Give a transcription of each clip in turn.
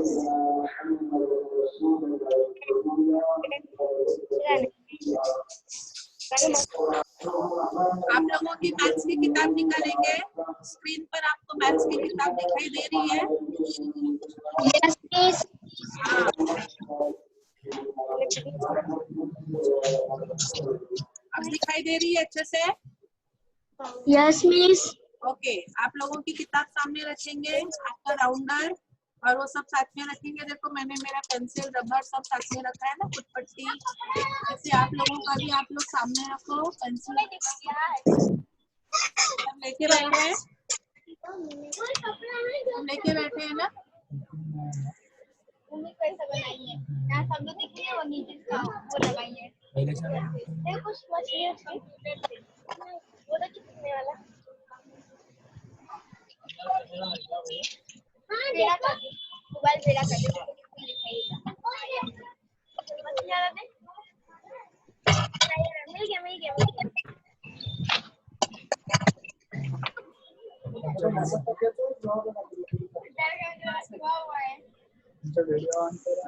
आप लोगों की मैथ्स की किताब निकालेंगे। स्क्रीन पर आपको मैथ्स की किताब दिखाई दे रही है? Yes miss. हाँ। अब दिखाई दे रही है अच्छे से? Yes miss. ओके, आप लोगों की किताब सामने रखेंगे, आपका राउंडर और वो सब साथ में रखेंगे। देखो मैंने मेरा पेंसिल रबर सब साथ में रखा है ना, फुटपट्टी। ऐसे आप लोगों का भी आप लोग सामने रखो पेंसिल लेके बैठे हैं। लेके बैठे हैं ना? कैसा बनाई है यहाँ सब लोग दिख रही है और नीचे का वो लगाई है कुछ मछली उसकी वो तो चिपकने वाला मेरा कर दे मोबाइल मेरा कर दे मछली वाला दे मिल गया वीडियो ऑन करा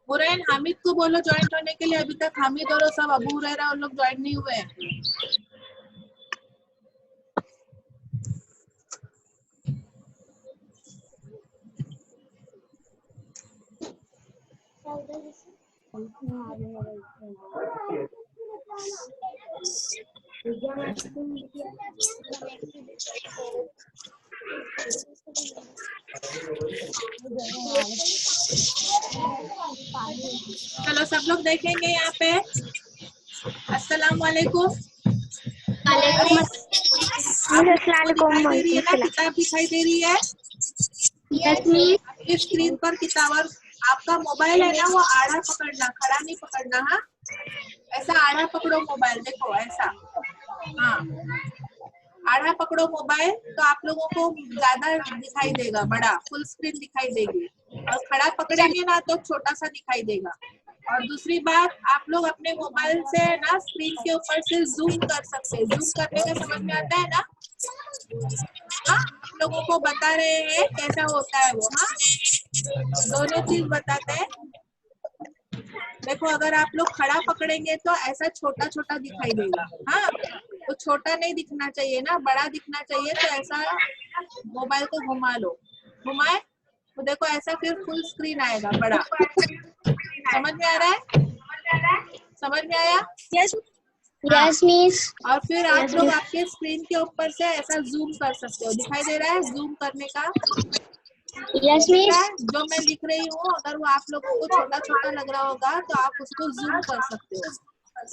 मुरैन हामिद को बोलो ज्वाइंट होने के लिए। अभी तक हामिद और सब अबू हुरैरा उन लोग ज्वाइन नहीं हुए हैं। चलो सब लोग देखेंगे यहाँ पे। अस्सलाम वालेकुम। किताब दिखाई दे रही है? आपकी स्क्रीन पर किताब। आपका मोबाइल है ना, वो आड़ा पकड़ना, खड़ा नहीं पकड़ना। हाँ, ऐसा आड़ा पकड़ो मोबाइल। देखो ऐसा, हाँ आड़ा पकड़ो मोबाइल, तो आप लोगों को ज्यादा दिखाई देगा, बड़ा फुल स्क्रीन दिखाई देगी। और खड़ा पकड़ेंगे ना तो छोटा सा दिखाई देगा। और दूसरी बात, आप लोग अपने मोबाइल से ना स्क्रीन के ऊपर से जूम कर सकते हैं। जूम करने का समझ में आता है ना? हाँ, आप लोगों को बता रहे हैं कैसा होता है वो। हाँ, दोनों चीज बताते हैं। देखो अगर आप लोग खड़ा पकड़ेंगे तो ऐसा छोटा छोटा दिखाई देगा। हाँ, तो छोटा नहीं दिखना चाहिए ना, बड़ा दिखना चाहिए। तो ऐसा मोबाइल को घुमा लो, घुमाए तो देखो ऐसा फिर फुल स्क्रीन आएगा, बड़ा। समझ में आ रहा है? समझ में आया? Yes miss. और फिर आप लोग आपके स्क्रीन के ऊपर से ऐसा जूम कर सकते हो। दिखाई दे रहा है जूम करने का? Yes miss. जो मैं लिख रही हूँ, अगर वो आप लोगों को छोटा छोटा लग रहा होगा तो आप उसको जूम कर सकते हो,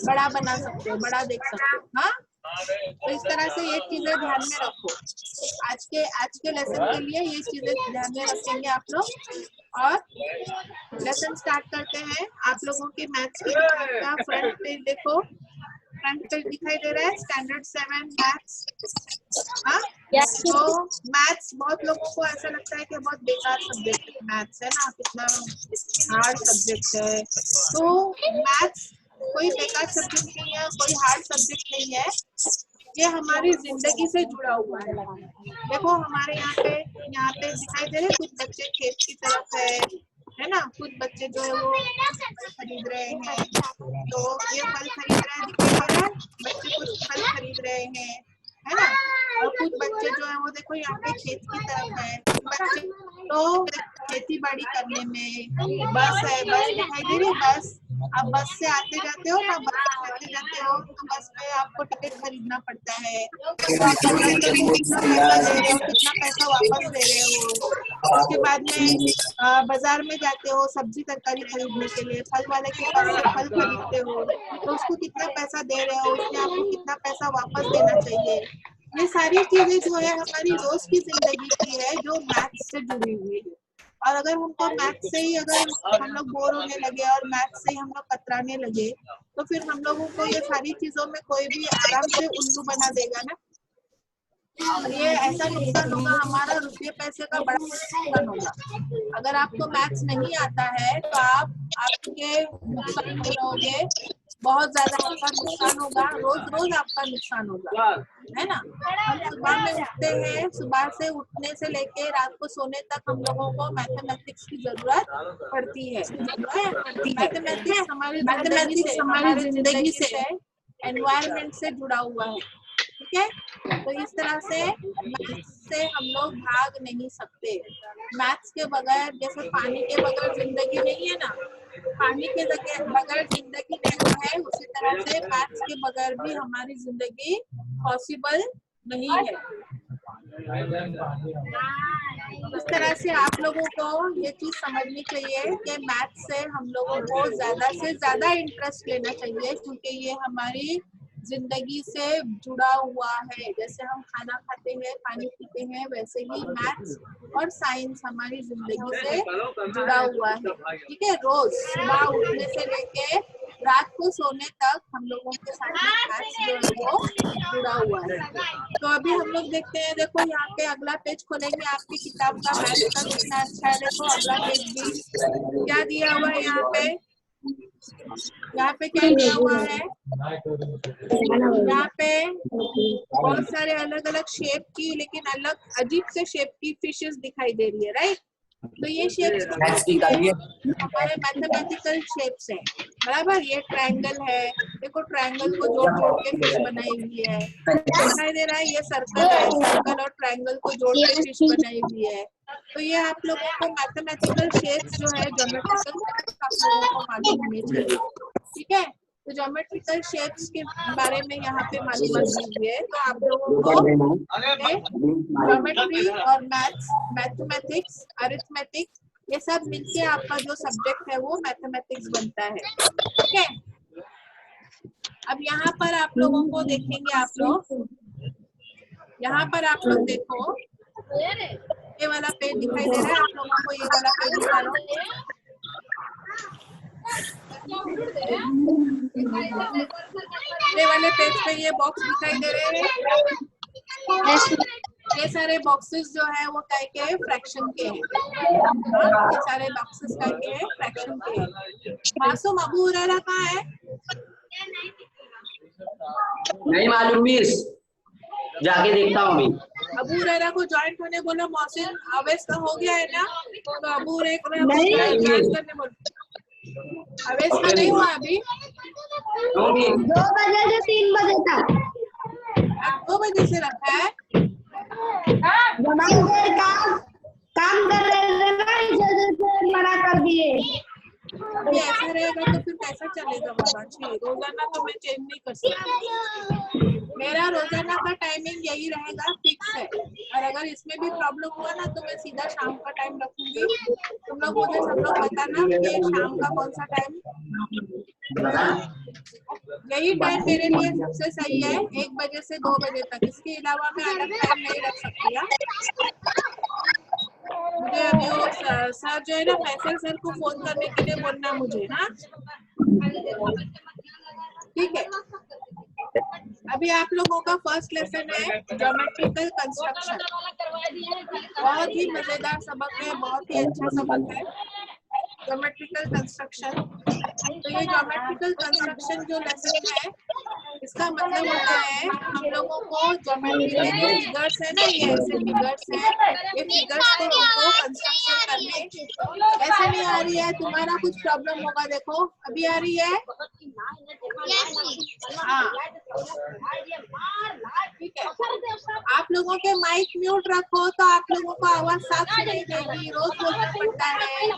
बड़ा बना सकते हो, बड़ा देख सकते हो। हाँ, तो इस तरह से ये चीजें ध्यान में रखो। आज के लेसन के लिए ये चीजें ध्यान में रखेंगे आप लोग। और लेसन स्टार्ट करते हैं। आप लोगों के मैथ्स की किताब का फ्रंट पेज देखो। फ्रंट पेज दिखाई दे रहा है, स्टैंडर्ड 7 मैथ्स। हाँ, तो मैथ्स बहुत लोगों को ऐसा लगता है कि बहुत बेकार सब्जेक्ट है मैथ्स, है ना, कितना हार्ड सब्जेक्ट है। तो मैथ्स कोई बेकार सब्जेक्ट नहीं है, कोई हार्ड सब्जेक्ट नहीं है। ये हमारी जिंदगी से जुड़ा हुआ है। देखो हमारे यहाँ पे दिखाई दे रहे कुछ बच्चे खेत की तरफ है ना, कुछ बच्चे जो है वो फल खरीद रहे हैं। तो ये फल खरीद रहे हैं, दिखाई दे रहा है, बच्चे कुछ फल खरीद रहे हैं, है ना। और कुछ बच्चे जो है वो देखो यहाँ पे खेत की तरफ है। बच्चे तो खेती बाड़ी करने में, बस है, बस दिखाई दे रही, बस। आप बस से आते जाते हो ना, बस से आते जाते हो तो बस में आपको टिकट खरीदना पड़ता है। तो आप कितना पैसा दे रहे हो, कितना पैसा वापस दे रहे हो। उसके बाद में बाजार में जाते हो सब्जी तरकारी खरीदने के लिए, फल वाले के पास से फल खरीदते हो तो उसको कितना पैसा दे रहे हो, उसमें आपको कितना पैसा वापस देना चाहिए। ये सारी चीजें जो है हमारी रोज की जिंदगी की है, जो मैथ्स से जुड़ी हुई है। और अगर हमको मैथ्स से ही अगर हम लोग बोर होने लगे और मैथ्स से ही हम लोग कतराने लगे तो फिर हम लोगों को ये सारी चीजों में कोई भी आराम से उल्लू बना देगा ना। और ये ऐसा नुकसान होगा, हमारा रुपये पैसे का बड़ा नुकसान होगा। अगर आपको मैथ्स नहीं आता है तो आप आपके नुकसान में रहोगे। बहुत ज्यादा आपका नुकसान होगा, रोज रोज आपका नुकसान होगा, है ना। हम सुबह में उठते हैं, सुबह से उठने से लेके रात को सोने तक हम लोगों को मैथमेटिक्स की जरूरत पड़ती है। मैथमेटिक्स हमारी जिंदगी से एनवायरनमेंट से जुड़ा हुआ है, ठीक है। तो इस तरह से मैथ्स से हम लोग भाग नहीं सकते। मैथ्स के बगैर, जैसे पानी के बगैर जिंदगी नहीं है ना, पानी के बगैर जिंदगी नहीं है, उसी तरह से मैथ्स के बगैर भी हमारी जिंदगी पॉसिबल नहीं है। इस तरह से आप लोगों को ये चीज समझनी चाहिए कि मैथ्स से हम लोगों को ज्यादा से ज्यादा इंटरेस्ट लेना चाहिए, क्योंकि ये हमारी जिंदगी से जुड़ा हुआ है। जैसे हम खाना खाते हैं, पानी पीते हैं, वैसे ही मैथ्स और साइंस हमारी जिंदगी से जुड़ा हुआ है, ठीक है। रोज सुबह उठने से लेके रात को सोने तक हम लोगों के साथ में मैथ्स जो है वो जुड़ा हुआ है। तो अभी हम लोग देखते हैं, देखो यहाँ पे अगला पेज खोलेंगे आपकी किताब का, मैथ्स का कितना अच्छा है। देखो अगला पेज भी क्या दिया हुआ है यहाँ पे क्या दिया हुआ है, यहाँ पे बहुत सारे अलग अलग शेप की, लेकिन अलग अजीब से शेप की फिशेस दिखाई दे रही है, राइट। तो ये शेप्स हमारे मैथमेटिकल शेप्स हैं, बराबर। ये ट्रायंगल है, देखो ट्रायंगल को जोड़ जोड़ के फिश बनाई हुई है, दिखाई दे रहा है। ये सर्कल है, सर्कल और ट्रायंगल को जोड़ के फिश बनाई हुई है। तो ये आप लोगों को मैथमेटिकल शेप्स जो है, ज्योमेट्रिकल शेप्स आप लोगों को मालूम होने चाहिए, ठीक है। तो ज्योमेट्रिकल शेप्स के बारे में यहाँ पे मालूमात दीजिए। तो आप लोगों को ज्योमेट्री और मैथ्स, मैथमेटिक्स, अरिथमेटिक्स, ये सब मिलके आपका जो सब्जेक्ट है वो मैथमेटिक्स बनता है, ठीक है। अब यहाँ पर आप लोगों को देखेंगे, आप लोग यहाँ पर आप लोग देखो, ये वाला पेज दिखाई दे रहा है आप लोगों को, ये वाला पेज निकालो। ये वाले पेज पे ये बॉक्स दिखाई दे रहे हैं। ये सारे बॉक्सेस जो है वो काय के फ्रैक्शन के हैं। ये सारे बॉक्सेस काय के हैं, फ्रैक्शन के हैं। मासूम अबू हुरैरा कहाँ है? नहीं मालूम मिस, जाके देखता हूँ मैं। अबू हुरैरा को ज्वाइंट होने बोलो। मौसिन अवेश का हो गया है ना, तो अबू हुरैरा को ज्वाइन करने बोलो। अवेश का नहीं हुआ अभी, 2 बजे से 3 बजे तक। 2 बजे से रखा है। काम कर रहे थे ना, इस वजह से मना कर दिए। अभी ऐसा रहेगा तो फिर कैसा चलेगा बाबा जी। रोजाना तो मैं चेंज नहीं कर सकती, मेरा रोजाना का टाइमिंग यही रहेगा, फिक्स है। और अगर इसमें भी प्रॉब्लम हुआ ना तो मैं सीधा शाम का टाइम रखूंगी। तुम लोग मुझे सब लोग बताना कि शाम का कौन सा टाइम, यही टाइम मेरे लिए सबसे सही है, 1 बजे से 2 बजे तक। इसके अलावा मैं अलग टाइम नहीं रख सकती। मुझे अभी वो सर जो है ना, फैसल सर को फोन करने के लिए बोलना मुझे, हाँ ठीक है। अभी आप लोगों का फर्स्ट लेसन है ज्योमेट्रिकल कंस्ट्रक्शन। बहुत ही मजेदार सबक है, बहुत ही अच्छा सबक है ज्योमेट्रिकल कंस्ट्रक्शन। तो ये ज्योमेट्रिकल कंस्ट्रक्शन जो लेसन है, इसका मतलब होता है हम लोगों को ज्योमेट्री के जो फिगर्स है ना, ये ऐसे फिगर्स है, ये फिगर्स को हमको कंस्ट्रक्शन करने। ऐसे नहीं आ रही है, तुम्हारा कुछ प्रॉब्लम होगा, देखो अभी आ रही है। हाँ ठीक है। आप लोगों के माइक म्यूट रखो तो आप लोगों को आवाज साफ सुनाई देगी। रोज बोलना पड़ता है,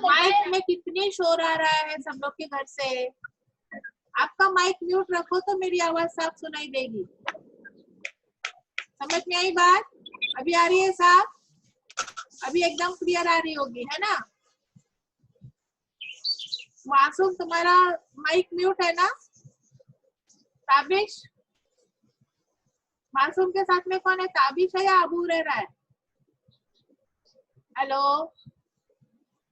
माइक में कितनी शोर आ रहा है सब लोग के घर से। आपका माइक म्यूट रखो तो मेरी आवाज साफ सुनाई देगी। समझ में आई बात? अभी आ रही है साफ? अभी एकदम क्लियर आ रही होगी, है ना? मासूम तुम्हारा माइक म्यूट है ना? ताबिश, मासूम के साथ में कौन है? ताबिश है या अबू हुरैरा है? हेलो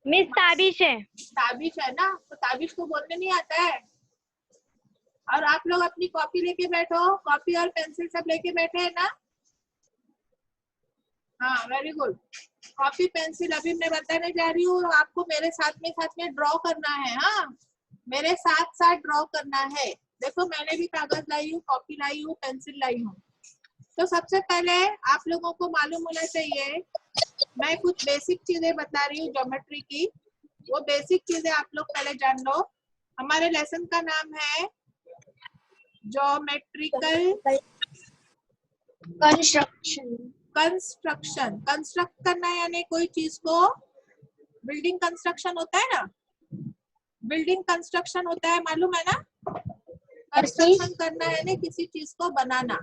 मिस ताबिश है। ताबिश है ना? तो ताबिश को बोलने नहीं आता है। और आप लोग अपनी कॉपी लेके बैठो, कॉपी और पेंसिल सब लेके बैठे हैं ना? हाँ वेरी गुड। कॉपी पेंसिल अभी मैं बताने जा रही हूँ आपको, मेरे साथ में ड्रॉ करना है। हाँ मेरे साथ साथ ड्रॉ करना है। देखो मैंने भी कागज लाई हूँ, कॉपी लाई हूँ, पेंसिल लाई हूँ। तो सबसे पहले आप लोगों को मालूम होना चाहिए, मैं कुछ बेसिक चीजें बता रही हूँ ज्योमेट्री की, वो बेसिक चीजें आप लोग पहले जान लो। हमारे लेसन का नाम है ज्योमेट्रिकल कंस्ट्रक्शन। कंस्ट्रक्शन। कंस्ट्रक्ट करना यानी कोई चीज को, बिल्डिंग कंस्ट्रक्शन होता है ना, बिल्डिंग कंस्ट्रक्शन होता है, मालूम है ना। कंस्ट्रक्शन करना यानी किसी चीज को बनाना।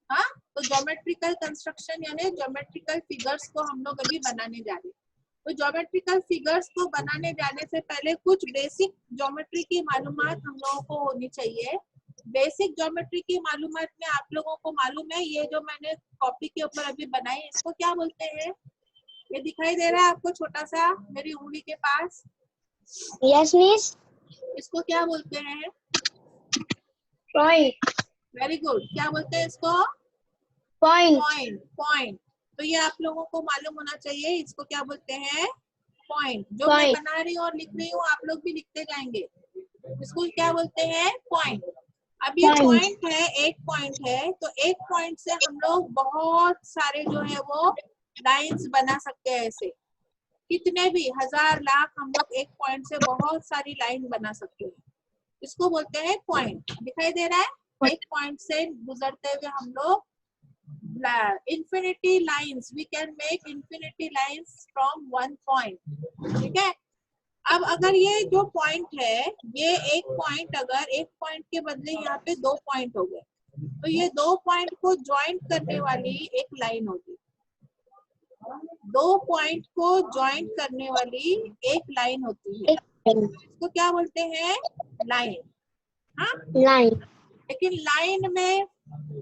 हाँ, तो ज्योमेट्रिकल कंस्ट्रक्शन यानी ज्योमेट्रिकल फिगर्स को हम लोग अभी बनाने जा रहे हैं। तो ज्योमेट्रिकल फिगर्स को बनाने जाने से पहले कुछ बेसिक ज्योमेट्री की मालूमात हम लोगों को होनी चाहिए। बेसिक ज्योमेट्री की मालूमात में आप लोगों को मालूम है, ये जो मैंने कॉपी के ऊपर अभी बनाई इसको क्या बोलते हैं? ये दिखाई दे रहा है आपको छोटा सा मेरी उंगली के पास? Yes miss. इसको क्या बोलते हैं? पॉइंट। Very good. क्या बोलते हैं इसको? पॉइंट। पॉइंट। पॉइंट। तो ये आप लोगों को मालूम होना चाहिए, इसको क्या बोलते हैं? पॉइंट। जो मैं Point. बना रही हूँ और लिख रही हूँ आप लोग भी लिखते जाएंगे। इसको क्या बोलते हैं? पॉइंट। अब ये Point. पॉइंट है, एक पॉइंट है, तो एक पॉइंट से हम लोग बहुत सारे जो है वो लाइंस बना सकते हैं। ऐसे कितने भी हजार लाख हम लोग एक पॉइंट से बहुत सारी लाइन बना सकते हैं। इसको बोलते हैं पॉइंट। दिखाई दे रहा है? एक पॉइंट से गुजरते हुए हम लोग infinity lines, we can make infinity lines from one point। ठीक है। अब अगर ये जो पॉइंट है, ये एक पॉइंट, अगर एक पॉइंट के बदले यहाँ पे दो पॉइंट हो गए, तो ये दो पॉइंट को ज्वाइंट करने वाली एक लाइन होगी। दो पॉइंट को ज्वाइंट करने वाली एक लाइन होती है, इसको क्या बोलते हैं? लाइन। हाँ, लाइन। लेकिन लाइन में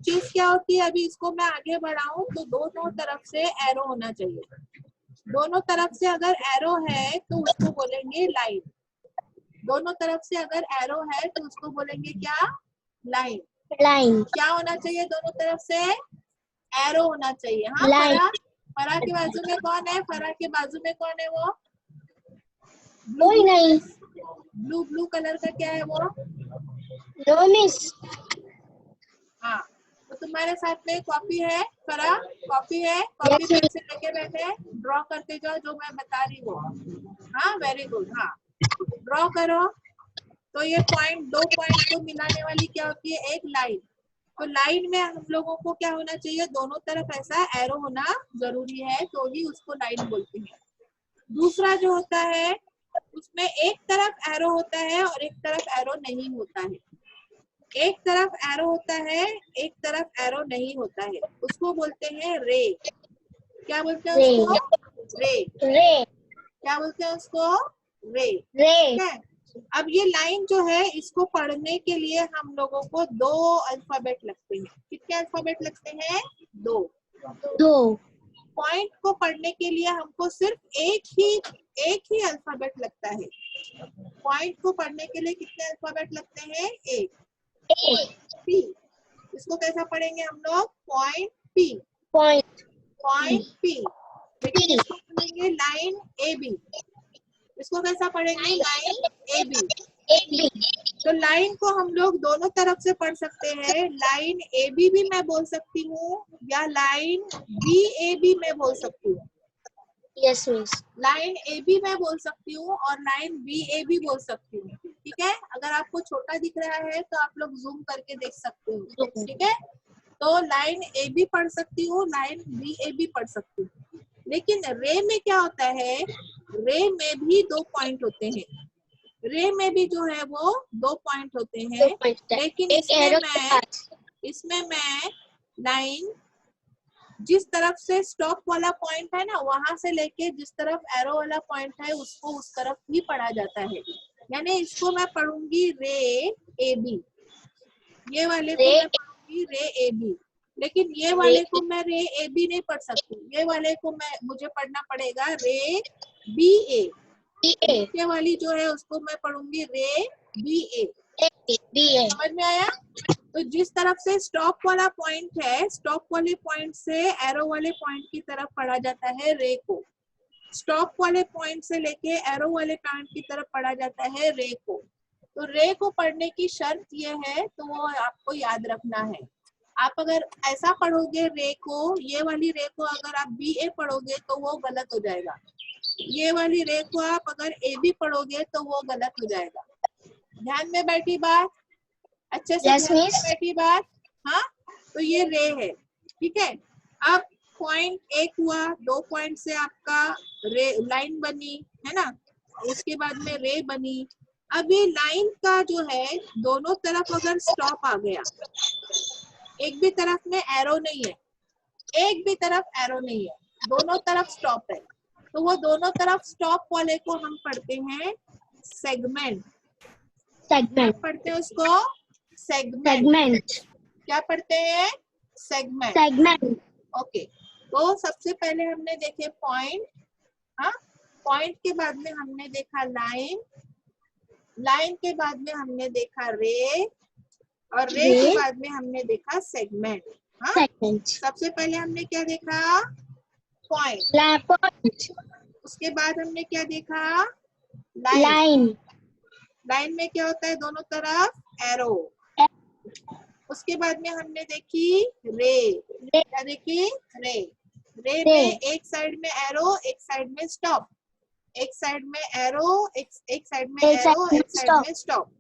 चीज क्या होती है, अभी इसको मैं आगे बढ़ाऊं तो दोनों तरफ से एरो होना चाहिए। दोनों तरफ से अगर एरो है तो उसको बोलेंगे लाइन। दोनों तरफ से अगर एरो है तो उसको बोलेंगे क्या? लाइन। लाइन। क्या होना चाहिए? दोनों तरफ से एरो होना चाहिए। हाँ, Line. फरा, फरा के बाजू में कौन है? फरा के बाजू में कौन है? वो कोई नहीं। ब्लू, ब्लू कलर का क्या है वो? No miss. हाँ, तो तुम्हारे साथ में कॉपी है फरा? कॉपी है? कॉपी Yes, पेन से लेके बैठे, ड्रॉ करते जाओ जो मैं बता रही हूँ। हाँ, वेरी गुड। हाँ, ड्रॉ करो। तो ये पॉइंट, दो पॉइंट को मिलाने वाली क्या होती है? एक लाइन। तो लाइन में हम लोगों को क्या होना चाहिए? दोनों तरफ ऐसा एरो होना जरूरी है, तो ही उसको लाइन बोलते हैं। दूसरा जो होता है उसमें एक तरफ एरो होता है और एक तरफ एरो नहीं होता है। एक तरफ एरो होता है, एक तरफ एरो नहीं होता है, उसको बोलते हैं रे। क्या बोलते हैं रे। उसको? रे। रे। क्या बोलते हैं उसको? रे। रे। ठीक है। अब ये लाइन जो है, इसको पढ़ने के लिए हम लोगों को दो अल्फाबेट लगते हैं। कितने अल्फाबेट लगते हैं? दो। दो। पॉइंट को पढ़ने के लिए हमको सिर्फ एक ही अल्फाबेट लगता है। पॉइंट को पढ़ने के लिए कितने अल्फाबेट लगते हैं? एक। पी। इसको कैसा पढ़ेंगे हम लोग? Point P. Point. Point P. लेकिन इसको पढ़ेंगे लाइन ए बी। इसको कैसा पढ़ेंगे? Line A B. तो लाइन को हम लोग दोनों तरफ से पढ़ सकते हैं। लाइन ए बी भी मैं बोल सकती हूँ या लाइन बी ए बी मैं बोल सकती हूँ। Yes miss. Line A B मैं बोल सकती हूँ और लाइन बी ए बी बोल सकती हूँ। ठीक है। अगर आपको छोटा दिख रहा है तो आप लोग जूम करके देख सकते हो। ठीक है। तो लाइन ए बी पढ़ सकती हूँ, लाइन बी ए बी पढ़ सकती हूँ। लेकिन रे में क्या होता है? रे में भी दो पॉइंट होते हैं। रे में भी जो है वो दो पॉइंट होते हैं, लेकिन इसमें मैं लाइन जिस तरफ से स्टॉप वाला पॉइंट है ना, वहां से लेके जिस तरफ एरो वाला पॉइंट है उसको उस तरफ ही पढ़ा जाता है। यानी इसको मैं पढ़ूंगी रे ए बी, ये वाले को मैं पढ़ूंगी रे ए बी। लेकिन ये वाले को मैं रे ए बी नहीं पढ़ सकती, ये वाले को मुझे पढ़ना पड़ेगा रे बी ए। ये वाली जो है उसको मैं पढ़ूंगी रे बी ए। समझ में आया? तो जिस तरफ से स्टॉप वाला पॉइंट है, स्टॉप वाले पॉइंट से एरो वाले पॉइंट की तरफ पढ़ा जाता है रे को। स्टॉप वाले पॉइंट से लेके एरो वाले पॉइंट की तरफ पढ़ा जाता है रे को। तो रे को पढ़ने की शर्त ये है, तो वो आपको याद रखना है। आप अगर ऐसा पढ़ोगे रे को, ये वाली रे को अगर आप बी ए पढ़ोगे तो वो गलत हो जाएगा। ये वाली रे को आप अगर ए बी पढ़ोगे तो वो गलत हो जाएगा। ध्यान में बैठी बात, अच्छे से Yes, ध्यान में miss. बैठी बात। हाँ, तो ये रे है, ठीक है। अब पॉइंट एक हुआ, 2 पॉइंट से आपका रे लाइन बनी है ना, उसके बाद में रे बनी। अब ये लाइन का जो है दोनों तरफ अगर स्टॉप आ गया, एक भी तरफ में एरो नहीं है, एक भी तरफ एरो नहीं है, दोनों तरफ स्टॉप है, तो वो दोनों तरफ स्टॉप वाले को हम पढ़ते हैं सेगमेंट। क्या पढ़ते हैं उसको? सेगमेंट। क्या पढ़ते हैं? सेगमेंट। ओके, तो सबसे पहले हमने देखे पॉइंट, हाँ, पॉइंट के बाद में हमने देखा लाइन, लाइन के बाद में हमने देखा रे, और रे के बाद में हमने देखा सेगमेंट। हाँ, सबसे पहले हमने क्या देखा? पॉइंट। उसके बाद हमने क्या देखा? लाइन। लाइन में क्या होता है? दोनों तरफ एरो। उसके बाद में हमने देखी रे। क्या देखी? रे। रे में एक साइड में एरो, एक साइड में स्टॉप, एक साइड में एरो, एक साइड में एरो, एक साइड में स्टॉप।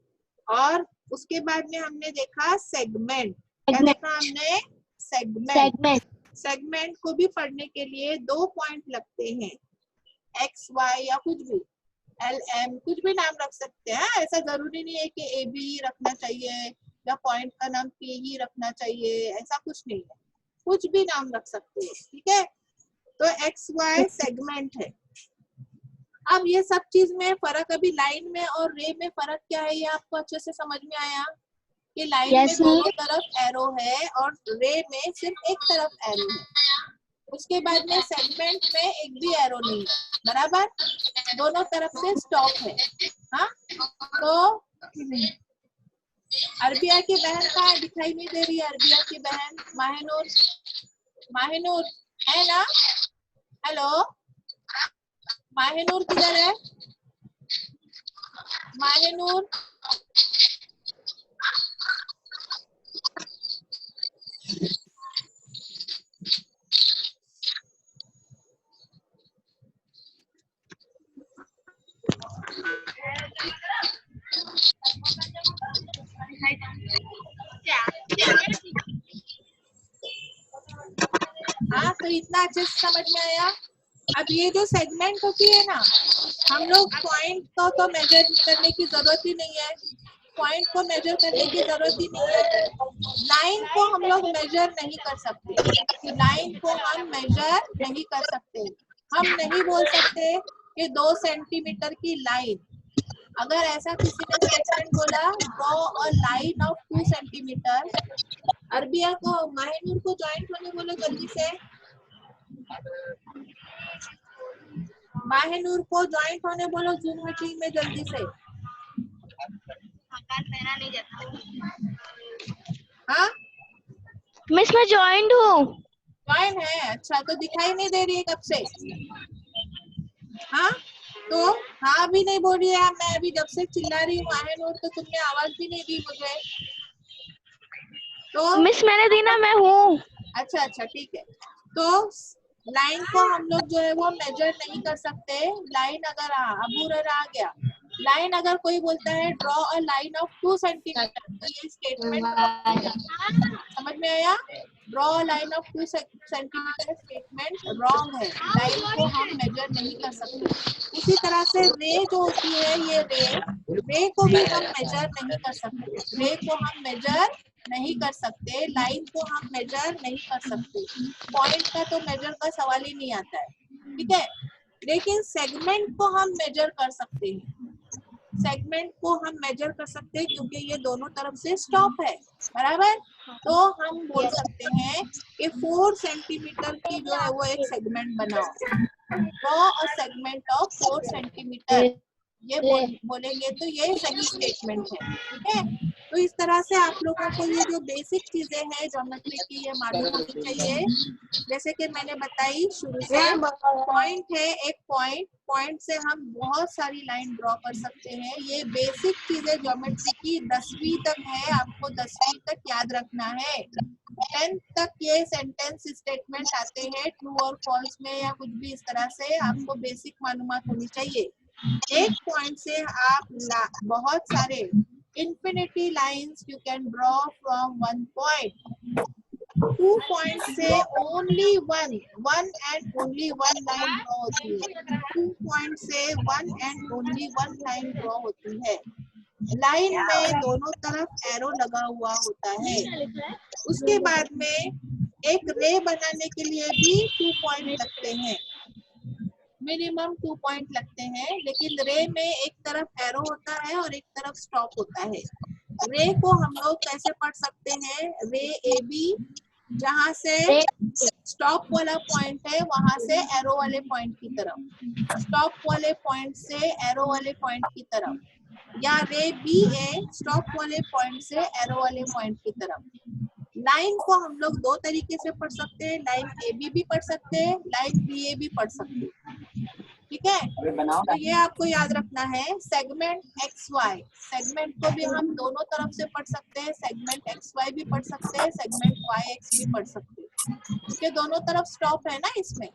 और उसके बाद में हमने देखा सेगमेंट। क्या देखा हमने? सेगमेंट। सेगमेंट को भी पढ़ने के लिए 2 पॉइंट लगते हैं, एक्स वाई या कुछ भी, एल एम, कुछ भी नाम रख सकते हैं। ऐसा जरूरी नहीं है कि ए बी ही रखना चाहिए या पॉइंट का नाम पी ही रखना चाहिए, ऐसा कुछ नहीं है, कुछ भी नाम रख सकते हैं, ठीक है। तो एक्स वाई सेगमेंट है। अब ये सब चीज में फर्क, अभी लाइन में और रे में फर्क क्या है ये आपको अच्छे से समझ में आया कि लाइन में दोनों तरफ एरो है और रे में सिर्फ एक तरफ एरो है। उसके बाद में सेगमेंट में एक भी एरो नहीं है, बराबर, दोनों तरफ से स्टॉप है। हाँ, तो अरबिया की बहन कहाँ दिखाई नहीं दे रही है? अरबिया की बहन माहिनूर, माहिनूर है ना? हेलो, माहिनूर किधर है? माहिनूर, हाँ, तो इतना अच्छे से समझ में आया। अब ये जो सेगमेंट होती है ना, हम लोग पॉइंट को तो मेजर करने की जरूरत ही नहीं है, पॉइंट को मेजर करने की जरूरत ही नहीं है। लाइन को हम लोग मेजर नहीं कर सकते, लाइन को हम मेजर नहीं कर सकते। हम नहीं बोल सकते कि 2 सेंटीमीटर की लाइन, अगर ऐसा किसी ने स्टेटमेंट बोला, draw a line of 2 centimetre. Arabia को, माहिनूर को ज्वाइंट होने बोलो जल्दी से, माहिनूर को ज्वाइंट होने बोलो जूम मीटिंग में जल्दी से। हाँ मिस मैं जॉइंट हूँ। ज्वाइन है, अच्छा, तो दिखाई नहीं दे रही है कब से? हाँ, तो हाँ भी नहीं बोल रही है। मैं अभी जब से चिल्ला रही हूँ माहिनूर, तो तुमने आवाज भी नहीं दी मुझे। तो मिस मैंने दी ना, मैं हूँ। अच्छा अच्छा, ठीक है। तो लाइन को हम लोग जो है वो मेजर नहीं कर सकते। लाइन अगर अबूरर आ गया, लाइन अगर कोई बोलता है draw a line of 2 centimetre, तो ये स्टेटमेंट समझ में आया? Draw a line of 2 centimetre statement wrong है, लाइन को हम मेजर नहीं कर सकते। उसी तरह से रे जो होती है, ये रे को भी हम मेजर नहीं कर सकते, रे को हम मेजर नहीं कर सकते, लाइन को हम मेजर नहीं कर सकते, पॉइंट का तो मेजर का सवाल ही नहीं आता है, ठीक है। लेकिन सेगमेंट को हम मेजर कर सकते हैं, सेगमेंट को हम मेजर कर सकते हैं क्योंकि ये दोनों तरफ से स्टॉप है, बराबर। तो हम बोल सकते हैं कि 4 सेंटीमीटर की जो है वो एक सेगमेंट बनाओ, draw a segment of 4 centimetre, ये बोलेंगे तो ये सही स्टेटमेंट है, ठीक है। तो इस तरह से आप लोगों को ये जो बेसिक चीजें हैं ज्योमेट्री की ये मालूम होनी चाहिए। जैसे कि मैंने बताई शुरू से, पॉइंट है एक पॉइंट से हम बहुत सारी लाइन ड्रॉ कर सकते हैं। ये बेसिक चीजें ज्योमेट्री की 10वीं तक है, आपको 10वीं तक याद रखना है। 10th तक ये सेंटेंस स्टेटमेंट आते हैं ट्रू और फॉल्स में या कुछ भी इस तरह से, आपको बेसिक मालूमात होनी चाहिए। एक पॉइंट से आप बहुत सारे infinity lines you can draw from one point. 2 points से only one and only one line draw होती है। 2 points से one and only one line draw होती है। लाइन में दोनों तरफ एरो लगा हुआ होता है। उसके बाद में एक रे बनाने के लिए भी 2 पॉइंट लगते हैं, मिनिमम 2 पॉइंट लगते हैं। लेकिन रे में एक तरफ एरो होता है और एक तरफ स्टॉप होता है। रे को हम लोग कैसे पढ़ सकते हैं? रे ए बी, जहाँ से स्टॉप वाला पॉइंट है वहां से एरो वाले पॉइंट की तरफ, स्टॉप वाले पॉइंट से एरो वाले पॉइंट की तरफ, या रे बी ए स्टॉप वाले पॉइंट से एरो वाले पॉइंट की तरफ। लाइन को हम लोग 2 तरीके से पढ़ सकते हैं, लाइन ए बी भी पढ़ सकते हैं, लाइन बी ए भी पढ़ सकते हैं। ठीक है, तो ये आपको याद रखना है। सेगमेंट एक्स वाई, सेगमेंट को भी हम दोनों तरफ से पढ़ सकते हैं, सेगमेंट एक्स वाई भी पढ़ सकते हैं, सेगमेंट वाई एक्स भी पढ़ सकते हैं, क्योंकि दोनों तरफ स्टॉप है ना इसमें।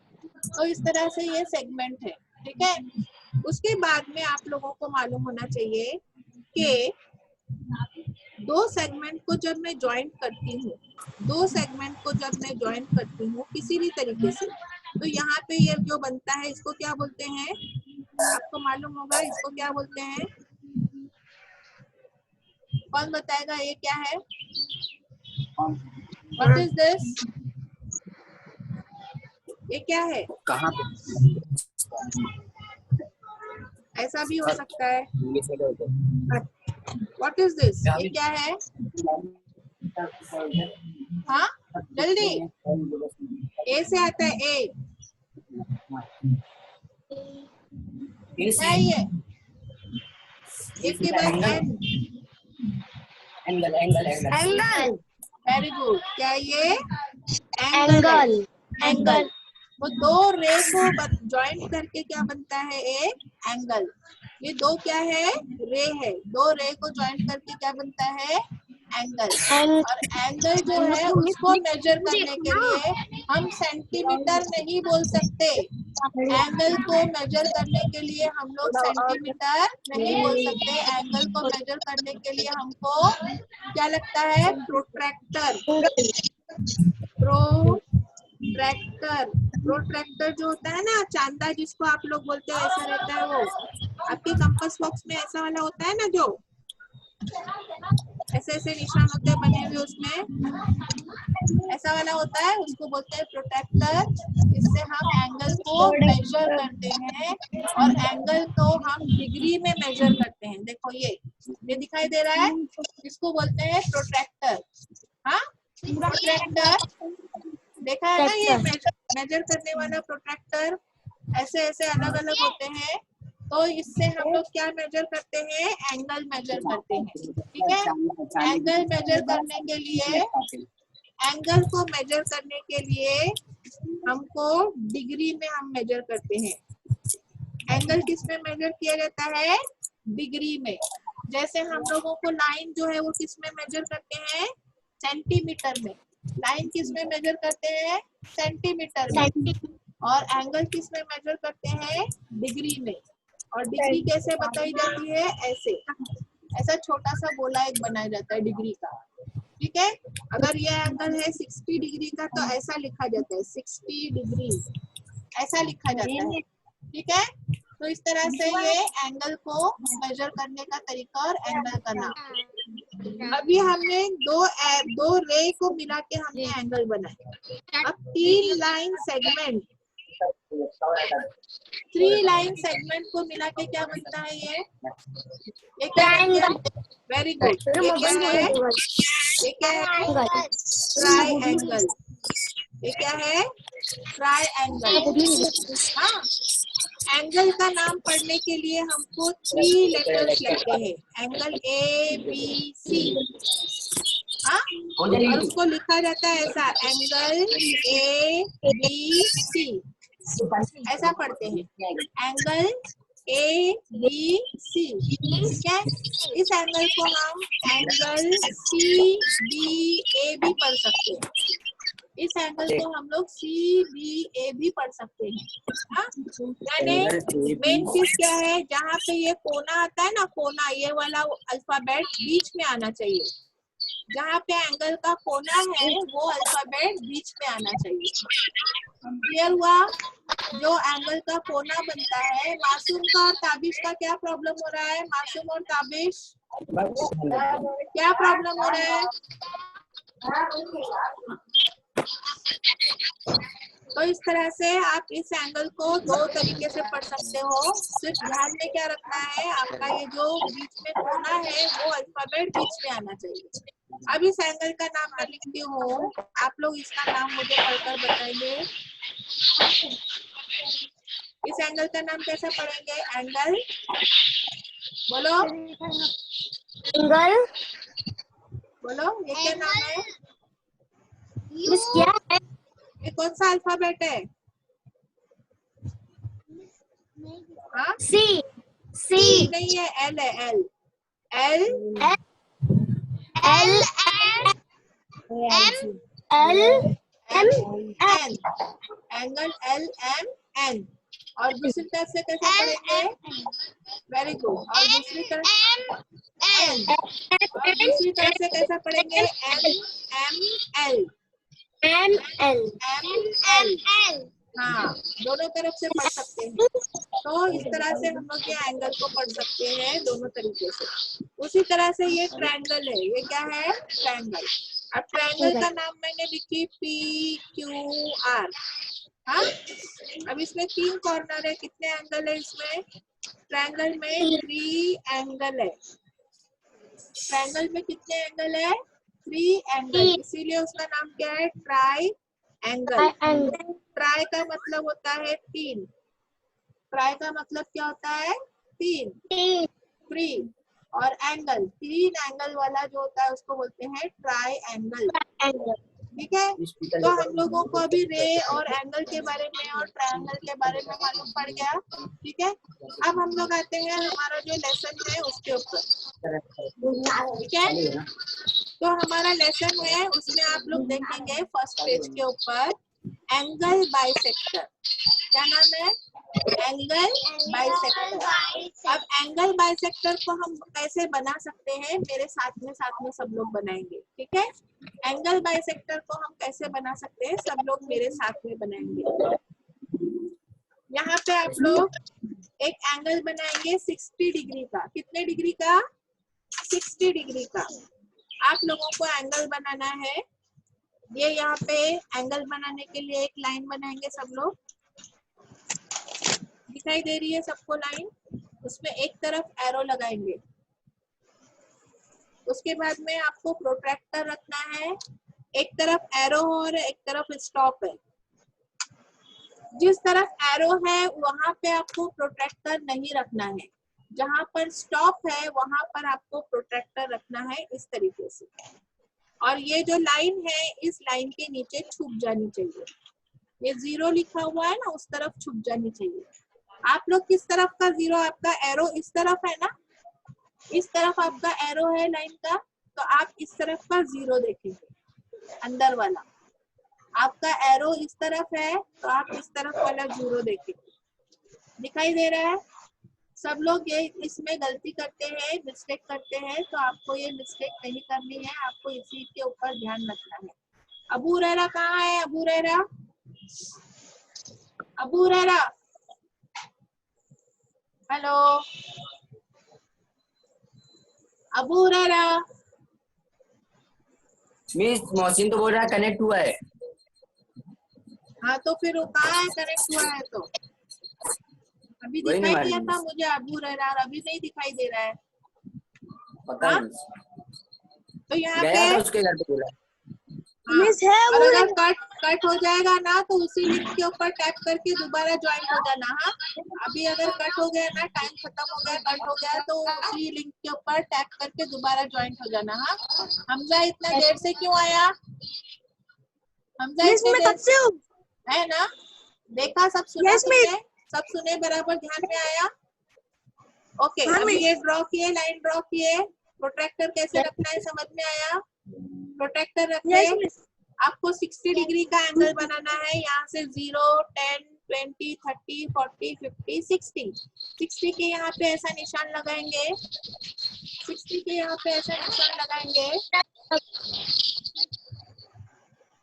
तो इस तरह से ये सेगमेंट है। ठीक है, उसके बाद में आप लोगों को मालूम होना चाहिए कि 2 सेगमेंट को जब मैं ज्वाइन करती हूँ, 2 सेगमेंट को जब मैं ज्वाइन करती हूँ किसी भी तरीके से, तो यहाँ पे ये जो बनता है इसको क्या बोलते हैं? आपको मालूम होगा इसको क्या बोलते हैं? कौन बताएगा ये क्या है? What is this? ये क्या है? कहाँ पे? ऐसा भी हो सकता है। What is this? ये क्या है? हाँ, जल्दी। ए से आता है ए। क्या ये? एक के बाद एन। एंगल। Very good. क्या ये? एंगल। एंगल। वो 2 रे को ज्वाइन करके क्या बनता है? एक एंगल। ये 2 क्या है? रे है। 2 रे को ज्वाइन करके क्या बनता है? एंगल। और एंगल जो है उसको मेजर करने के लिए हम सेंटीमीटर नहीं बोल सकते। एंगल को मेजर करने के लिए हम लोग सेंटीमीटर नहीं बोल सकते। एंगल को मेजर करने के लिए हमको क्या लगता है? प्रोट्रैक्टर। प्रोट्रैक्टर जो होता है ना, चांदा जिसको आप लोग बोलते हैं, ऐसा रहता है वो। आपके कंपास बॉक्स में ऐसा वाला होता है ना, जो ऐसे ऐसे निशान होते हैं बने हुए, उसमें ऐसा वाला होता है, उसको बोलते हैं प्रोट्रैक्टर। इससे हम एंगल को मेजर करते हैं और एंगल को हम डिग्री में मेजर करते हैं। देखो ये दिखाई दे रहा है, इसको बोलते हैं प्रोट्रैक्टर। हाँ, प्रोट्रैक्टर देखा है ना, ये मेजर करने वाला प्रोट्रैक्टर। ऐसे ऐसे अलग अलग होते हैं। तो इससे हम लोग क्या मेजर करते हैं? एंगल मेजर करते हैं। ठीक है, एंगल मेजर करने के लिए, एंगल को मेजर करने के लिए हमको डिग्री में हम मेजर करते हैं। एंगल किस में मेजर किया जाता है? डिग्री में। जैसे हम लोगों को लाइन जो है वो किस में मेजर करते हैं? सेंटीमीटर में। लाइन किस में मेजर करते हैं? सेंटीमीटर में। और एंगल किस में मेजर करते हैं? डिग्री में। और डिग्री कैसे बताई जाती है? ऐसे, ऐसा छोटा सा गोला एक बनाया जाता है डिग्री का। ठीक है, अगर ये एंगल है 60 डिग्री का तो ऐसा लिखा जाता है 60 डिग्री, ऐसा लिखा जाता है। ठीक है, तो इस तरह से ये एंगल को मेजर करने का तरीका और एंगल का नाम। अभी हमने दो रे को मिला के हमने एंगल बनाए। अब 3 लाइन सेगमेंट को मिला के क्या बनता है? ये क्या है? Very good. ये क्या है? Try angle. ये क्या है? ट्रायंगल। हाँ, एंगल का नाम पढ़ने के लिए हमको 3 लेटर्स लगते हैं, एंगल ABC। हाँ, और उसको लिखा जाता है ऐसा, एंगल ABC, ऐसा पढ़ते हैं, एंगल ABC। ठीक है, इस एंगल को हम एंगल CBA भी पढ़ सकते हैं, इस एंगल को हम लोग CBA भी पढ़ सकते हैं। हाँ, यानी मेन चीज क्या है, जहाँ पे ये कोना आता है ना, कोना, ये वाला अल्फाबेट बीच में आना चाहिए, जहाँ पे एंगल का कोना है वो अल्फाबेट बीच में आना चाहिए। क्लियर हुआ? जो एंगल का कोना बनता है, मासूम का और ताबिश का क्या प्रॉब्लम हो रहा है? मासूम और ताबिश क्या प्रॉब्लम हो रहा है? तो इस तरह से आप इस एंगल को 2 तरीके से पढ़ सकते हो। सिर्फ ध्यान में क्या रखना है, आपका ये जो बीच में कोना है वो अल्फाबेट बीच में आना चाहिए। अब इस एंगल का नाम मैं लिखती हूँ, आप लोग इसका नाम मुझे पढ़कर बताएंगे। इस एंगल का नाम कैसे पढ़ेंगे? एंगल, बोलो एंगल, बोलो, ये क्या नाम है? मिस क्या है? ये कौन सा अल्फाबेट है? हाँ, सी, सी नहीं है, एल है, L, L L L M N, angle LMN। और दूसरी तरफ से कैसे पढ़ेंगे? Very good. और दूसरी तरफ एन, और दूसरी तरफ से कैसे पढ़ेंगे? ML, ML। हाँ, दोनों तरफ से पढ़ सकते हैं। तो इस तरह से हम लोग ये एंगल को पढ़ सकते हैं दोनों तरीके से। उसी तरह से ये ट्रायंगल है, ये क्या है? ट्रायंगल। अब ट्रायंगल का नाम मैंने लिखी PQR। हाँ, अब इसमें 3 कॉर्नर है, कितने एंगल है इसमें? ट्रायंगल में 3 एंगल है। ट्रायंगल में कितने एंगल है? 3 एंगल, इसीलिए उसका नाम क्या है? Try angle. ट्राई का मतलब होता है 3, ट्राई का मतलब क्या होता है? 3, 3, और एंगल, 3 एंगल वाला जो होता है उसको बोलते हैं ट्राई एंगल। ठीक है, तो हम लोगों को अभी रे और एंगल के बारे में और ट्रायंगल के बारे में मालूम पड़ गया। ठीक है, अब हम लोग आते हैं हमारा जो लेसन है उसके ऊपर। ठीक है, तो हमारा लेसन है, उसमें आप लोग देखेंगे फर्स्ट पेज के ऊपर एंगल बाइसेक्टर। क्या नाम है? Angle bisector. अब एंगल बाइसेक्टर को हम कैसे बना सकते हैं, मेरे साथ में सब लोग बनाएंगे। ठीक है, एंगल बाइसेक्टर को हम कैसे बना सकते हैं, सब लोग मेरे साथ में बनाएंगे। यहाँ पे आप लोग एक एंगल बनाएंगे 60 डिग्री का। कितने डिग्री का? 60 डिग्री का। आप लोगों को एंगल बनाना है। ये यहाँ पे एंगल बनाने के लिए एक लाइन बनाएंगे सब लोग। दिखाई दे रही है सबको लाइन? उसमें एक तरफ एरो लगाएंगे। उसके बाद में आपको प्रोट्रैक्टर रखना है। एक तरफ एरो और एक तरफ स्टॉप है। जिस तरफ एरो है वहां पे आपको प्रोट्रैक्टर नहीं रखना है, जहां पर स्टॉप है वहां पर आपको प्रोट्रैक्टर रखना है, इस तरीके से। और ये जो लाइन है इस लाइन के नीचे छुप जानी चाहिए। ये 0 लिखा हुआ है ना, उस तरफ छुप जानी चाहिए। आप लोग किस तरफ का 0? आपका एरो इस तरफ है ना, इस तरफ आपका एरो है लाइन का, तो आप इस तरफ का 0 देखेंगे, अंदर वाला। आपका एरो इस तरफ है तो आप इस तरफ वाला 0 देखेंगे। दिखाई दे रहा है? सब लोग ये इसमें गलती करते हैं, मिस्टेक करते हैं, तो आपको ये मिस्टेक नहीं करनी है, आपको इसी के ऊपर ध्यान रखना है। अबू रहरा कहाँ है? अबू रहरा, अबू रहरा, हेलो अबू रहरा। मिस मोहसिन तो बोल रहा है कनेक्ट हुआ है। हाँ, तो फिर वो कहाँ है? कनेक्ट हुआ है तो अभी वही दिखाई नहीं दिया मालूम। था मुझे अबू रहरा, और अभी नहीं दिखाई दे रहा है। पता हाँ? नहीं, तो यहाँ गया था पे उसके घर पे बोला। मिस है और अगर कट हो जाएगा ना तो उसी लिंक के ऊपर टैप करके दोबारा ज्वाइन हो जाना। हाँ, अभी अगर कट हो गया ना, टाइम खत्म हो गया, कट हो गया, तो उसी लिंक के ऊपर टैप करके दोबारा ज्वाइन हो जाना। हाँ, हमजा इतना देर से क्यों आया? हमजा इतने देर से है ना? देखा, सब सुना? तुमने सब सुने, बराबर ध्यान में आया? ओके, अभी ये ड्रॉ किए, लाइन ड्रॉ किए, प्रोट्रैक्टर कैसे रखना है समझ में आया? प्रोट्रैक्टर रखे, आपको 60 डिग्री का एंगल बनाना है। यहाँ से 0, 10, 20, 30, 40, 50, 60 के यहाँ पे ऐसा निशान लगाएंगे। 60 के यहाँ पे ऐसा निशान लगाएंगे।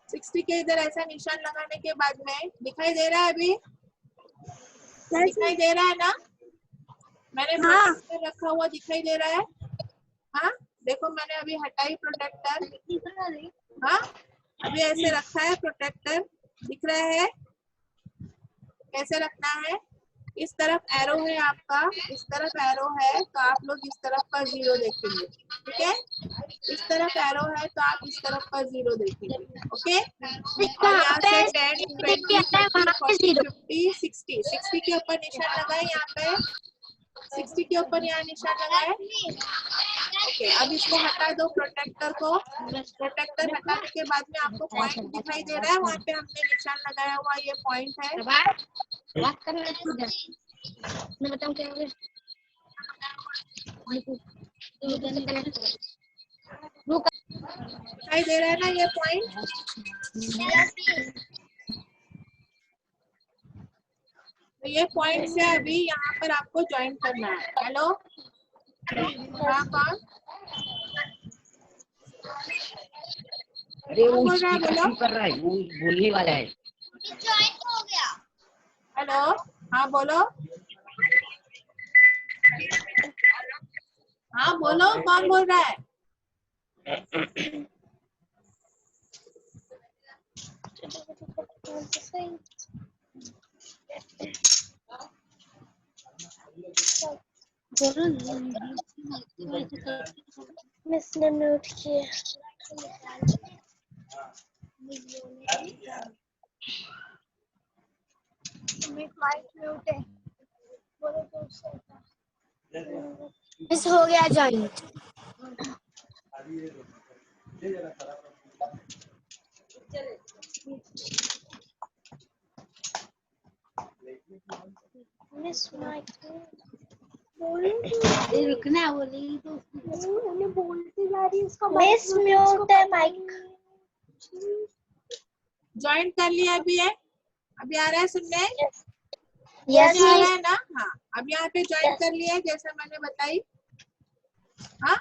60 के इधर ऐसा निशान लगाने के बाद में दिखाई दे रहा है? अभी दिखाई दे रहा है ना? मैंने प्रोटेक्टर रखा हुआ दिखाई दे रहा है? हाँ, देखो मैंने अभी हटाई प्रोटेक्टर। हाँ, अभी ऐसे रखा है प्रोटेक्टर, दिख रहा है? कैसे रखना है? इस तरफ एरो है आपका, इस तरफ एरो है, तो आप लोग इस तरफ का 0 देखेंगे। ठीक है, इस तरफ एरो है तो आप इस तरफ का 0 देखेंगे। ओके, और यहाँ से 10, 20, 30, 40, 50, 60 के ऊपर निशान लगाए। यहाँ पे 60 के ऊपर यहाँ निशान लगाए। ओके, अब इसको हटा दो, प्रोटेक्टर को। प्रोटेक्टर हटाने के बाद में आपको पॉइंट दिखाई दे रहा है, वहाँ पे हमने निशान लगाया हुआ ये पॉइंट है। मैं बताऊं क्या होगा? दिखाई दे रहा है ना ये पॉइंट? तो ये पॉइंट से अभी यहाँ पर आपको ज्वाइन करना है। हेलो, हाँ कौन? अरे वो बोल रहा है, बोलो। कर रहा है, वो बोलने वाला है। ज्वाइन हो गया। हेलो, हाँ बोलो। हाँ बोलो, कौन बोल रहा है? मिस ने म्यूट किया। माइक म्यूट है। बोलो तो मिस हो गया ज्वाइन। मिस माइक रुकना बोलेगी तो उन्हें बोलती जा रही है उसका मिस म्यूट है माइक। ज्वाइन कर लिया अभी है? अभी आ रहा है सुनने? यस आ रहा है ना? हाँ, अब यहाँ पे ज्वाइन कर लिया जैसा मैंने बताई। हाँ,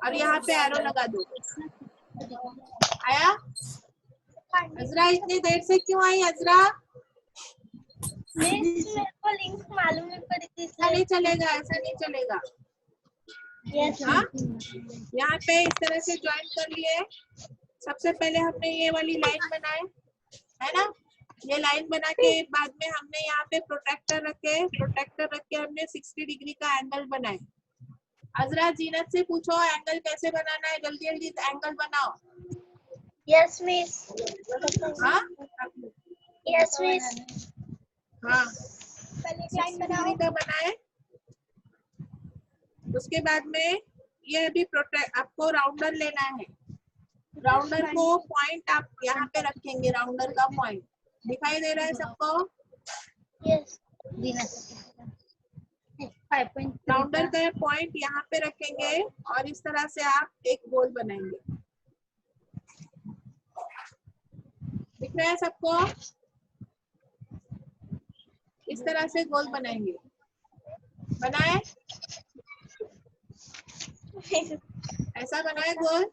और यहाँ पे एरो लगा दो। आया? अजरा इतनी देर से क्यों आई अजरा? मेरे को लिंक मालूम नहीं पड़ी थी। ऐसा नहीं चलेगा, ऐसा नहीं चलेगा। हाँ, यहाँ पे इस तरह से ज्वाइन कर लिए। सबसे पहले हमने ये वाली लाइन बनाए, है ना? ये लाइन बना के बाद में हमने यहाँ पे प्रोटेक्टर रखे। प्रोटेक्टर रख के हमने 60 डिग्री का एंगल बनाए। अजरा जीनत से पूछो एंगल कैसे बनाना है, जल्दी जल्दी एंगल बनाओ। Yes miss. हाँ, यस मिस। हाँ, 60 डिग्री का बनाए। उसके बाद में ये अभी आपको राउंडर लेना है। राउंडर को पॉइंट आप यहाँ पे रखेंगे, राउंडर का पॉइंट दिखाई दे रहा है सबको? यस। राउंडर का पॉइंट यहाँ पे रखेंगे और इस तरह से आप एक गोल बनाएंगे। दिख रहा है सबको? इस तरह से गोल बनाएंगे। बनाए? ऐसा बनाए गोल?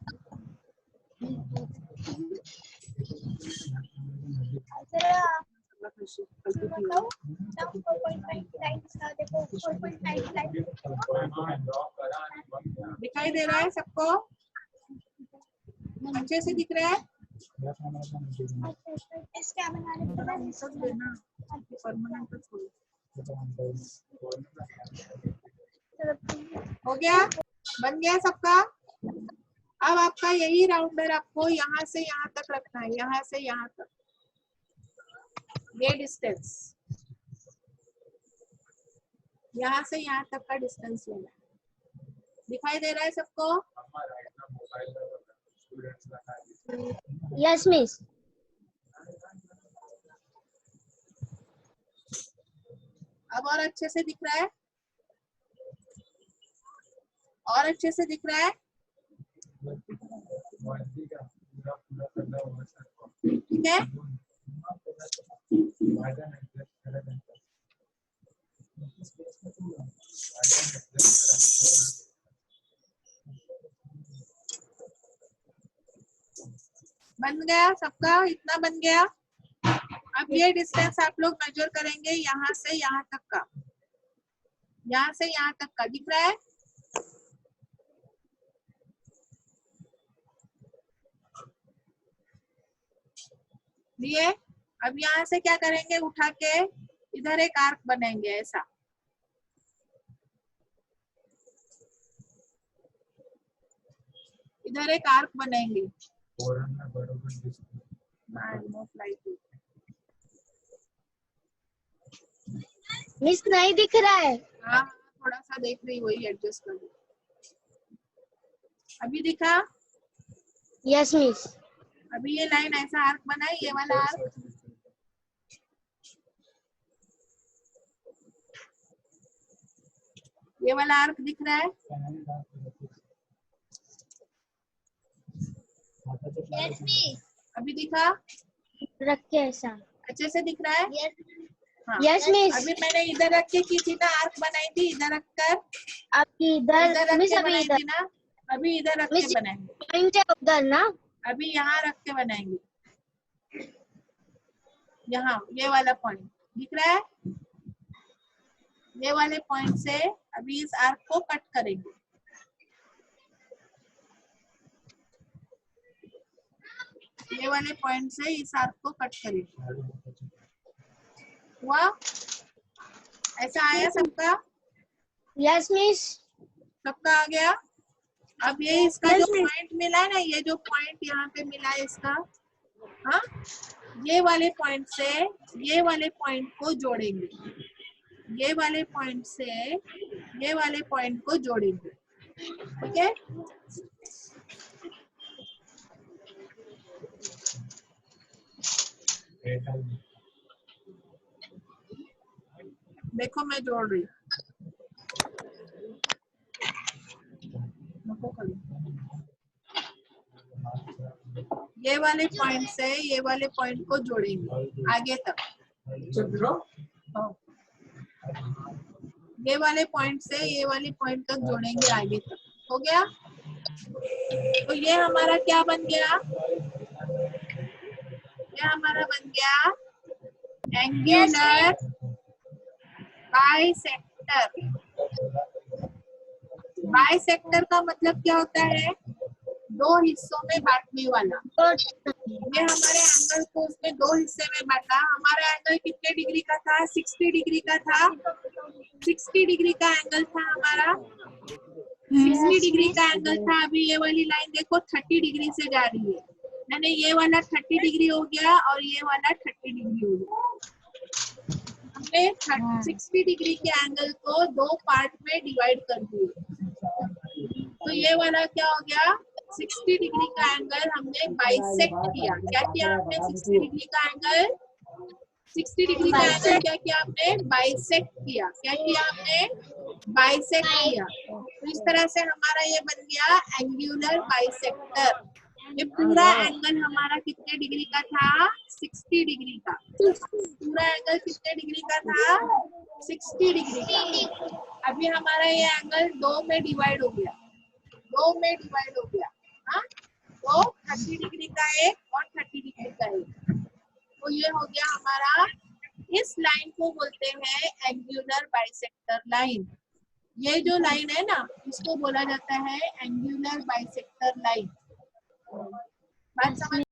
दिखाई दे रहा है सबको? अच्छे से दिख रहा है? इसका बनाने के बाद सब देना परमानेंट छोड़ो। हो गया? बन गया सबका? अब आपका यही राउंडर आपको यहाँ से यहाँ तक रखना है, यहाँ से यहाँ तक, ये डिस्टेंस, यहाँ से यहाँ तक का डिस्टेंस लेना है। दिखाई दे रहा है सबको? Yes miss. अब और अच्छे से दिख रहा है? और अच्छे से दिख रहा है? ठीक है। बन गया सबका? इतना बन गया। अब ये डिस्टेंस आप लोग मेजर करेंगे यहाँ से यहाँ तक का, यहाँ से यहाँ तक का। दिख रहा है? लिए अब यहाँ से क्या करेंगे, उठा के इधर एक आर्क बनाएंगे ऐसा। इधर एक आर्क बनाएंगे। मिस नहीं दिख रहा है। हाँ थोड़ा सा देख रही, वही एडजस्ट कर। अभी दिखा? Yes miss. अभी ये लाइन ऐसा आर्क बनाए, ये वाला आर्क। ये वाला आर्क दिख रहा है? Yes miss. अभी दिखा? रख के ऐसा अच्छे से दिख रहा है? हाँ। Yes miss. अभी मैंने इधर रख के की थी ना, आर्क बनाई थी इधर रखकर। अभी इधर रख मिस, के अभी बनाई इधर थी ना, अभी इधर रख के बनाएंगे। पॉइंट है उधर ना, अभी यहाँ रख के बनाएंगे। यहाँ ये वाला पॉइंट दिख रहा है? ये वाले पॉइंट से अभी इस आर्क को कट करेंगे। ये वाले पॉइंट से इस आर्क को कट करेंगे। हुआ? ऐसा आया सबका? Yes miss. सबका आ गया? अब ये इसका जो पॉइंट मिला है ना, ये जो पॉइंट यहाँ पे मिला है इसका, हाँ, ये वाले पॉइंट से ये वाले पॉइंट को जोड़ेंगे। ये वाले पॉइंट से ये वाले पॉइंट को जोड़ेंगे। ठीक है? देखो मैं जोड़ रही हूँ। ये वाले पॉइंट से ये वाले पॉइंट को जोड़ेंगे आगे तक। हाँ। ये वाले पॉइंट से ये वाले पॉइंट तक जोड़ेंगे आगे तक। हो गया? तो ये हमारा क्या बन गया? ये हमारा बन गया एंगुलर बाइसेक्टर। बाइसेक्टर का मतलब क्या होता है? दो हिस्सों में बांटने वाला। ये हमारे एंगल को उसमें दो हिस्से में बांटा। हमारा एंगल कितने डिग्री का था? 60 डिग्री का था। 60 डिग्री का एंगल था हमारा। 60 डिग्री का एंगल था। अभी ये वाली लाइन देखो 30 डिग्री से जा रही है, यानी ये वाला 30 डिग्री हो गया और ये वाला 30 डिग्री हो गया। हमने 60 डिग्री के एंगल को दो पार्ट में डिवाइड कर दिए। तो ये वाला क्या हो गया? 60 डिग्री का एंगल हमने बाइसेक्ट किया। क्या किया हमने? 60 डिग्री का एंगल, 60 डिग्री का एंगल क्या किया हमने? बाइसेक्ट किया। क्या किया हमने? बाइसेक्ट किया। तो इस तरह से हमारा ये बन गया एंगुलर बाइसेक्टर। ये पूरा एंगल हमारा कितने डिग्री का था? 60 डिग्री का। पूरा एंगल कितने डिग्री का था? 60 डिग्री का। अभी हमारा ये एंगल दो में डिवाइड हो गया। दो में डिवाइड हो गया। हाँ, तो 30 डिग्री का एक और 30 डिग्री का एक। तो ये हो गया हमारा। इस लाइन को बोलते हैं एंगुलर बाइसेक्टर लाइन। ये जो लाइन है ना, इसको बोला जाता है एंगुलर बाइसेक्टर लाइन। बात समझ